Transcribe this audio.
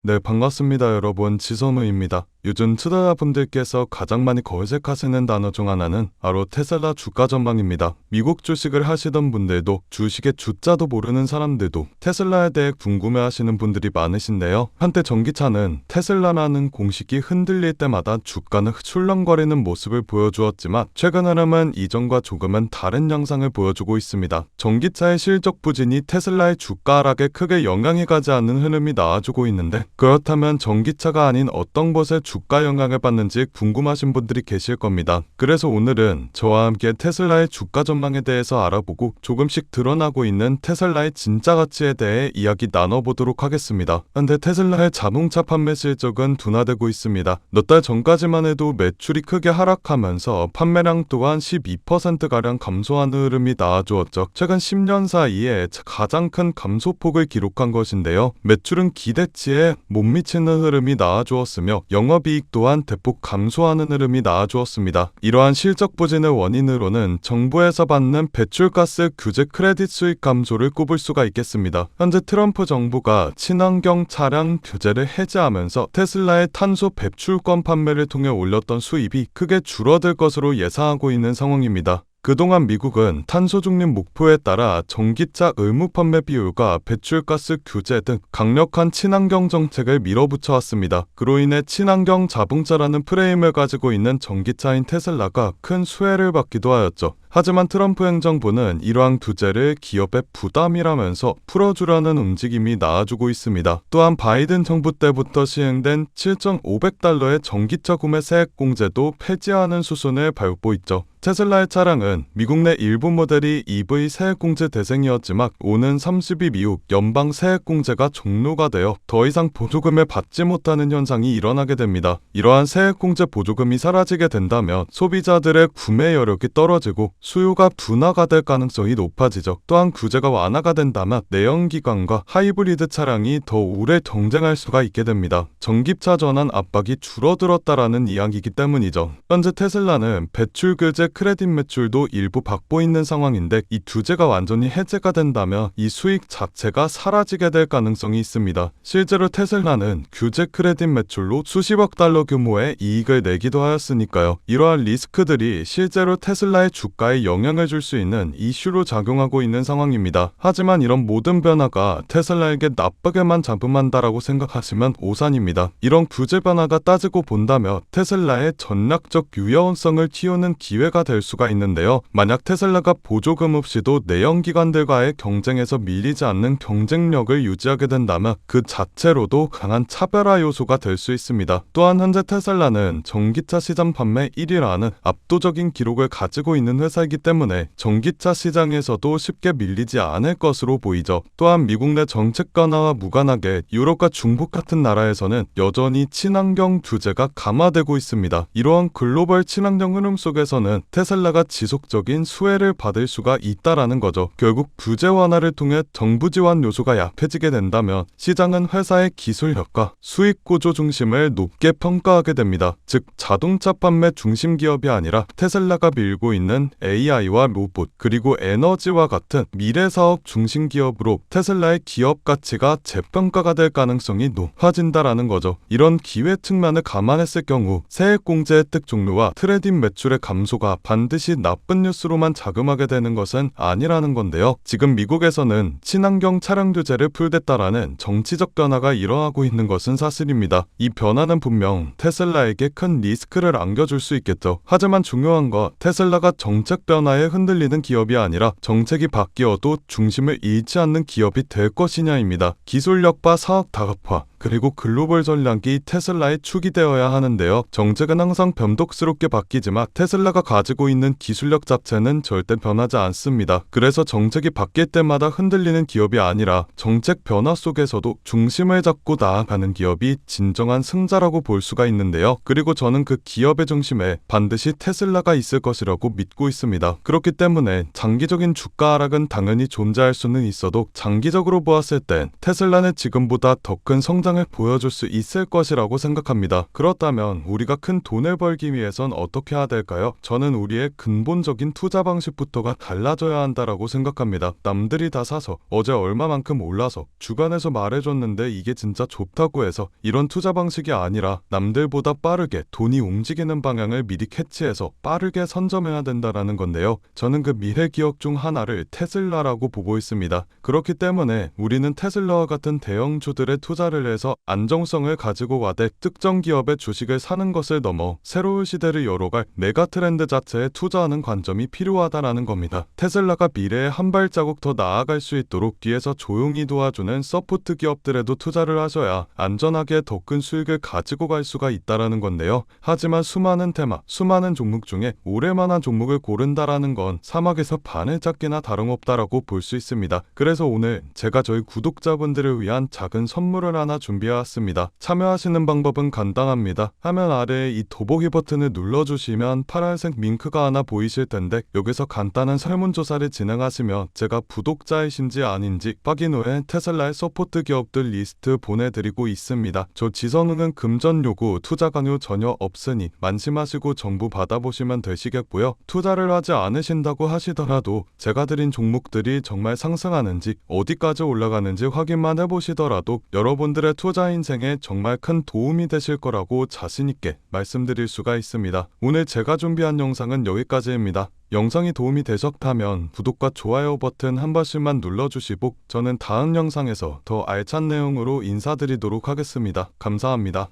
네, 반갑습니다, 여러분. 지선우입니다. 요즘 투자자분들께서 가장 많이 검색하시는 단어 중 하나는 바로 테슬라 주가 전망입니다. 미국 주식을 하시던 분들도 주식의 주자도 모르는 사람들도 테슬라에 대해 궁금해하시는 분들이 많으신데요. 한때 전기차는 테슬라라는 공식이 흔들릴 때마다 주가는 출렁거리는 모습을 보여주었지만 최근 흐름은 이전과 조금은 다른 양상을 보여주고 있습니다. 전기차의 실적 부진이 테슬라의 주가 하락에 크게 영향이 가지 않는 흐름이 나와주고 있는데, 그렇다면 전기차가 아닌 어떤 것에 주가 영향을 받는지 궁금하신 분들이 계실 겁니다. 그래서 오늘은 저와 함께 테슬라의 주가 전망에 대해서 알아보고 조금씩 드러나고 있는 테슬라의 진짜 가치에 대해 이야기 나눠보도록 하겠습니다. 현재 테슬라의 자동차 판매 실적은 둔화되고 있습니다. 몇 달 전까지만 해도 매출이 크게 하락하면서 판매량 또한 12%가량 감소하는 흐름이 나와주었죠. 최근 10년 사이에 가장 큰 감소폭을 기록한 것인데요. 매출은 기대치에 못 미치는 흐름이 나와주었으며 영업이익 또한 대폭 감소하는 흐름이 나와주었습니다. 이러한 실적 부진의 원인으로는 정부에서 받는 배출가스 규제 크레딧 수익 감소를 꼽을 수가 있겠습니다. 현재 트럼프 정부가 친환경 차량 규제를 해제하면서 테슬라의 탄소 배출권 판매를 통해 올렸던 수입이 크게 줄어들 것으로 예상하고 있는 상황입니다. 그동안 미국은 탄소 중립 목표에 따라 전기차 의무 판매 비율과 배출가스 규제 등 강력한 친환경 정책을 밀어붙여 왔습니다. 그로 인해 친환경 자동차라는 프레임을 가지고 있는 전기차인 테슬라가 큰 수혜를 받기도 하였죠. 하지만 트럼프 행정부는 이러한 규제를 기업의 부담이라면서 풀어주려는 움직임이 나와주고 있습니다. 또한 바이든 정부 때부터 시행된 7,500달러의 전기차 구매 세액 공제도 폐지하는 수순을 밟고 있죠. 테슬라의 차량은 미국 내 일부 모델이 EV 세액공제 대상이었지만 오는 30일 이후 연방 세액공제가 종료가 되어 더 이상 보조금을 받지 못하는 현상이 일어나게 됩니다. 이러한 세액공제 보조금이 사라지게 된다면 소비자들의 구매 여력이 떨어지고 수요가 둔화가 될 가능성이 높아지죠. 또한 규제가 완화가 된다면 내연기관과 하이브리드 차량이 더 오래 경쟁할 수가 있게 됩니다. 전기차 전환 압박이 줄어들었다라는 이야기이기 때문이죠. 현재 테슬라는 배출 규제 크레딧 매출도 일부 받고 있는 상황인데, 이 규제가 완전히 해제가 된다면 이 수익 자체가 사라지게 될 가능성이 있습니다. 실제로 테슬라는 규제 크레딧 매출로 수십억 달러 규모의 이익을 내기도 하였으니까요. 이러한 리스크들이 실제로 테슬라의 주가에 영향을 줄 수 있는 이슈로 작용하고 있는 상황입니다. 하지만 이런 모든 변화가 테슬라에게 나쁘게만 작용한다라고 생각하시면 오산입니다. 이런 규제 변화가 따지고 본다면 테슬라의 전략적 유연성을 키우는 기회가 될 수가 있는데요. 만약 테슬라가 보조금 없이도 내연기관들과의 경쟁에서 밀리지 않는 경쟁력을 유지하게 된다면 그 자체로도 강한 차별화 요소가 될 수 있습니다. 또한 현재 테슬라는 전기차 시장 판매 1위라는 압도적인 기록을 가지고 있는 회사이기 때문에 전기차 시장에서도 쉽게 밀리지 않을 것으로 보이죠. 또한 미국 내 정책 변화와 무관하게 유럽과 중국 같은 나라에서는 여전히 친환경 규제가 강화되고 있습니다. 이러한 글로벌 친환경 흐름 속에서는 테슬라가 지속적인 수혜를 받을 수가 있다라는 거죠. 결국 규제 완화를 통해 정부 지원 요소가 약해지게 된다면 시장은 회사의 기술력과 수익 구조 중심을 높게 평가하게 됩니다. 즉 자동차 판매 중심 기업이 아니라 테슬라가 밀고 있는 AI와 로봇 그리고 에너지와 같은 미래 사업 중심 기업으로 테슬라의 기업 가치가 재평가가 될 가능성이 높아진다라는 거죠. 이런 기회 측면을 감안했을 경우 세액 공제 혜택 종료와 트레이딩 매출의 감소가 반드시 나쁜 뉴스로만 자금하게 되는 것은 아니라는 건데요. 지금 미국에서는 친환경 차량 규제를 풀겠다라는 정치적 변화가 일어나고 있는 것은 사실입니다. 이 변화는 분명 테슬라에게 큰 리스크를 안겨줄 수 있겠죠. 하지만 중요한 건 테슬라가 정책 변화에 흔들리는 기업이 아니라 정책이 바뀌어도 중심을 잃지 않는 기업이 될 것이냐입니다. 기술력과 사업 다각화 그리고 글로벌 전략이 테슬라의 축이 되어야 하는데요. 정책은 항상 변덕스럽게 바뀌지만 테슬라가 가지고 있는 기술력 자체는 절대 변하지 않습니다. 그래서 정책이 바뀔 때마다 흔들리는 기업이 아니라 정책 변화 속에서도 중심을 잡고 나아가는 기업이 진정한 승자라고 볼 수가 있는데요. 그리고 저는 그 기업의 중심에 반드시 테슬라가 있을 것이라고 믿고 있습니다. 그렇기 때문에 장기적인 주가 하락은 당연히 존재할 수는 있어도 장기적으로 보았을 땐 테슬라는 지금보다 더 큰 성장 성장을 보여줄 수 있을 것이라고 생각합니다. 그렇다면 우리가 큰 돈을 벌기 위해선 어떻게 해야 될까요? 저는 우리의 근본적인 투자 방식부터가 달라져야 한다라고 생각합니다. 남들이 다 사서 어제 얼마만큼 올라서 주간에서 말해줬는데 이게 진짜 좋다고 해서 이런 투자 방식이 아니라 남들보다 빠르게 돈이 움직이는 방향을 미리 캐치해서 빠르게 선점해야 된다라는 건데요. 저는 그 미래 기업 중 하나를 테슬라라고 보고 있습니다. 그렇기 때문에 우리는 테슬라와 같은 대형주들에 투자를 해서 안정성을 가지고 와대 특정 기업의 주식을 사는 것을 넘어 새로운 시대를 열어갈 메가 트렌드 자체에 투자하는 관점이 필요하다라는 겁니다. 테슬라가 미래에 한 발자국 더 나아갈 수 있도록 뒤에서 조용히 도와주는 서포트 기업들에도 투자를 하셔야 안전하게 더 큰 수익을 가지고 갈 수가 있다라는 건데요. 하지만 수많은 테마, 수많은 종목 중에 오를만한 종목을 고른다라는 건 사막에서 바늘 잡기나 다름없다라고 볼 수 있습니다. 그래서 오늘 제가 저희 구독자분들을 위한 작은 선물을 하나 준비해왔습니다. 참여하시는 방법은 간단합니다. 화면 아래에 이 더보기 버튼을 눌러주시면 파란색 링크가 하나 보이실 텐데 여기서 간단한 설문조사를 진행하시면 제가 구독자이신지 아닌지 확인 후에 테슬라의 서포트 기업들 리스트 보내드리고 있습니다. 저 지선우는 금전 요구, 투자 강요 전혀 없으니 만심하시고 정보 받아보시면 되시겠고요. 투자를 하지 않으신다고 하시더라도 제가 드린 종목들이 정말 상승하는지 어디까지 올라가는지 확인만 해보시더라도 여러분들의 투자 인생에 정말 큰 도움이 되실 거라고 자신있게 말씀드릴 수가 있습니다. 오늘 제가 준비한 영상은 여기까지입니다. 영상이 도움이 되셨다면 구독과 좋아요 버튼 한 번씩만 눌러주시고 저는 다음 영상에서 더 알찬 내용으로 인사드리도록 하겠습니다. 감사합니다.